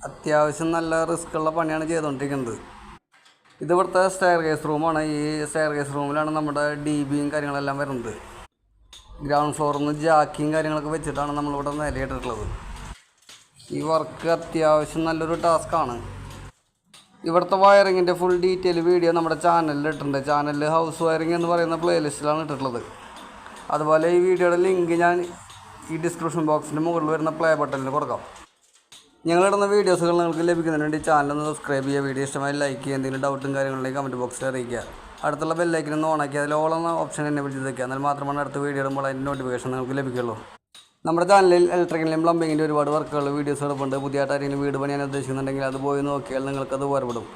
അത്യാവശ്യം നല്ല റിസ്ക്കുള്ള പണിയാണ് ചെയ്തുകൊണ്ടിരിക്കുന്നത്. ഇത് ഇവിടുത്തെ സ്റ്റെയർ കേസ് റൂമാണ്. ഈ സ്റ്റെയർ കേസ് റൂമിലാണ് നമ്മുടെ DBയും കാര്യങ്ങളെല്ലാം വരുന്നത്. ഗ്രൗണ്ട് ഫ്ലോറിൽ നിന്ന് ജാക്കിയും കാര്യങ്ങളൊക്കെ വെച്ചിട്ടാണ് നമ്മളിവിടെ നിലയിട്ടിട്ടുള്ളത്. ഈ വർക്ക് അത്യാവശ്യം നല്ലൊരു ടാസ്ക്കാണ്. ഇവിടുത്തെ വയറിങ്ങിൻ്റെ ഫുൾ ഡീറ്റെയിൽ വീഡിയോ നമ്മുടെ ചാനലിൽ ഇട്ടിട്ടുണ്ട്. ചാനലിൽ ഹൗസ് വയറിങ് എന്ന് പറയുന്ന പ്ലേലിസ്റ്റിലാണ് ഇട്ടിട്ടുള്ളത്. അതുപോലെ ഈ വീഡിയോയുടെ ലിങ്ക് ഞാൻ ഈ ഡിസ്ക്രിപ്ഷൻ ബോക്സിൻ്റെ മുകളിൽ വരുന്ന പ്ലേ ബട്ടണിൽ കൊടുക്കാം. ഞങ്ങളിടുന്ന വീഡിയോസുകൾ നിങ്ങൾക്ക് ലഭിക്കുന്നതിന് വേണ്ടി ചാനലൊന്ന് സബ്സ്ക്രൈബ് ചെയ്യുക. വീഡിയോ ഇഷ്ടമായി ലൈക്ക് ചെയ്യുക. എന്തെങ്കിലും ഡൗട്ടും കാര്യങ്ങളിലേക്ക് കമൻറ്റ് ബോക്സിൽ അറിയിക്കുക. അടുത്തുള്ള ബെല്ലൈക്കനൊന്ന് ഓണാക്കി അതിൽ ഓൾ എന്ന ഓപ്ഷൻ എന്നെ വിളിച്ച് വയ്ക്കുക. എന്നാൽ മാത്രമാണ് അടുത്ത വീഡിയോ ഇടുമ്പോൾ അതിൻ്റെ നോട്ടിഫിക്കേഷൻ നിങ്ങൾക്ക് ലഭിക്കുള്ളൂ. നമ്മുടെ ചാനലിൽ ഇലക്ട്രിക്കലും പ്ലംബിങ്ങിൻ്റെ ഒരുപാട് വർക്കുകൾ വീഡിയോസ് എടുപ്പുണ്ട്. പുതിയതായിട്ട് ആരെങ്കിലും വീട് പണിയാൻ ഉദ്ദേശിക്കുന്നുണ്ടെങ്കിൽ അത് പോയി നോക്കിയാൽ നിങ്ങൾക്കത് ഉപകാരപ്പെടും.